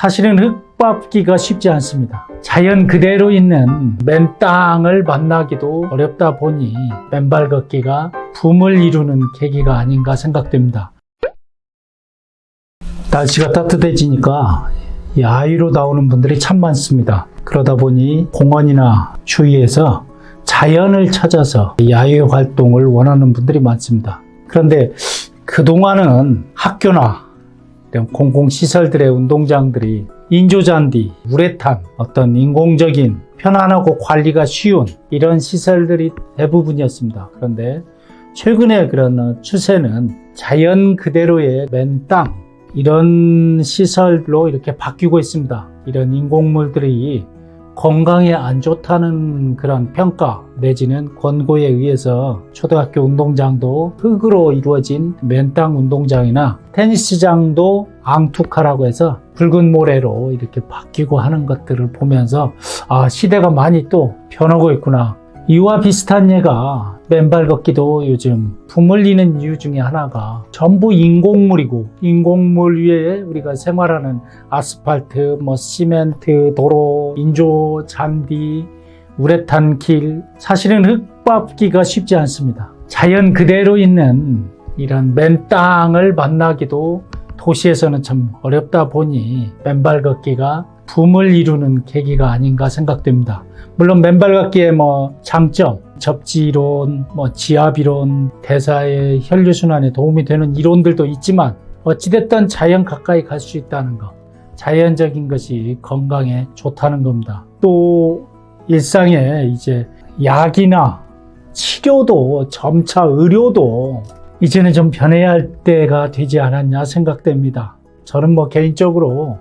사실은 흙밟기가 쉽지 않습니다. 자연 그대로 있는 맨 땅을 만나기도 어렵다 보니 맨발 걷기가 붐을 이루는 계기가 아닌가 생각됩니다. 날씨가 따뜻해지니까 야외로 나오는 분들이 참 많습니다. 그러다 보니 공원이나 주위에서 자연을 찾아서 야외 활동을 원하는 분들이 많습니다. 그런데 그동안은 학교나 공공시설들의 운동장들이 인조잔디, 우레탄, 어떤 인공적인 편안하고 관리가 쉬운 이런 시설들이 대부분이었습니다. 그런데 최근에 그런 추세는 자연 그대로의 맨 땅, 이런 시설로 이렇게 바뀌고 있습니다. 이런 인공물들이 건강에 안 좋다는 그런 평가 내지는 권고에 의해서 초등학교 운동장도 흙으로 이루어진 맨땅 운동장이나 테니스장도 앙투카라고 해서 붉은 모래로 이렇게 바뀌고 하는 것들을 보면서 시대가 많이 또 변하고 있구나. 이와 비슷한 예가 맨발 걷기도 요즘 붐을 이는 이유 중에 하나가 전부 인공물이고, 인공물 위에 우리가 생활하는 아스팔트, 시멘트, 도로, 인조, 잔디, 우레탄 길, 사실은 흙밟기가 쉽지 않습니다. 자연 그대로 있는 이런 맨 땅을 만나기도 도시에서는 참 어렵다 보니 맨발 걷기가 붐을 이루는 계기가 아닌가 생각됩니다. 물론 맨발 걷기의 장점, 접지이론, 지압이론, 대사의 혈류순환에 도움이 되는 이론들도 있지만 어찌됐든 자연 가까이 갈 수 있다는 것, 자연적인 것이 건강에 좋다는 겁니다. 또 일상에 이제 약이나 치료도 점차 의료도 이제는 좀 변해야 할 때가 되지 않았냐 생각됩니다. 저는 개인적으로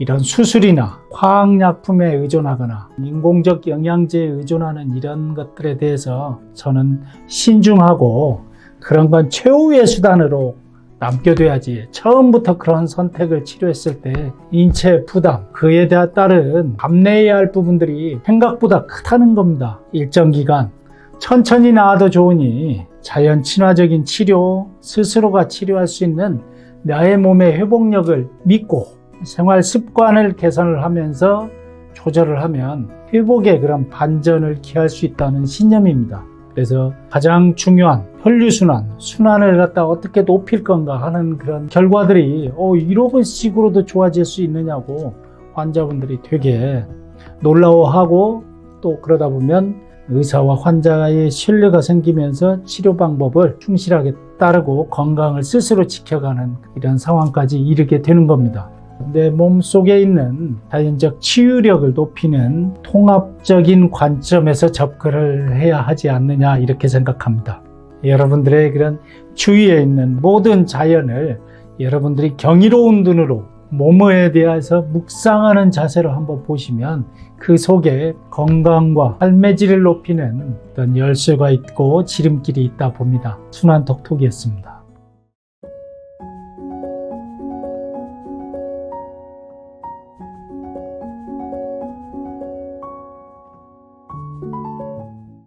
이런 수술이나 화학약품에 의존하거나 인공적 영양제에 의존하는 이런 것들에 대해서 저는 신중하고 그런 건 최후의 수단으로 남겨둬야지, 처음부터 그런 선택을 치료했을 때 인체 부담, 그에 따른 감내해야 할 부분들이 생각보다 크다는 겁니다. 일정 기간 천천히 나아도 좋으니 자연 친화적인 치료, 스스로가 치료할 수 있는 나의 몸의 회복력을 믿고 생활 습관을 개선을 하면서 조절을 하면 회복의 그런 반전을 기할 수 있다는 신념입니다. 그래서 가장 중요한 혈류순환, 순환을 어떻게 높일 건가 하는 그런 결과들이 이런 식으로도 좋아질 수 있느냐고 환자분들이 되게 놀라워하고, 또 그러다 보면 의사와 환자의 신뢰가 생기면서 치료 방법을 충실하게 따르고 건강을 스스로 지켜가는 이런 상황까지 이르게 되는 겁니다. 내 몸속에 있는 자연적 치유력을 높이는 통합적인 관점에서 접근을 해야 하지 않느냐, 이렇게 생각합니다. 여러분들의 그런 주위에 있는 모든 자연을 여러분들이 경이로운 눈으로 몸에 대해서 묵상하는 자세로 한번 보시면 그 속에 건강과 삶의 질을 높이는 어떤 열쇠가 있고 지름길이 있다 봅니다. 순환톡톡이었습니다.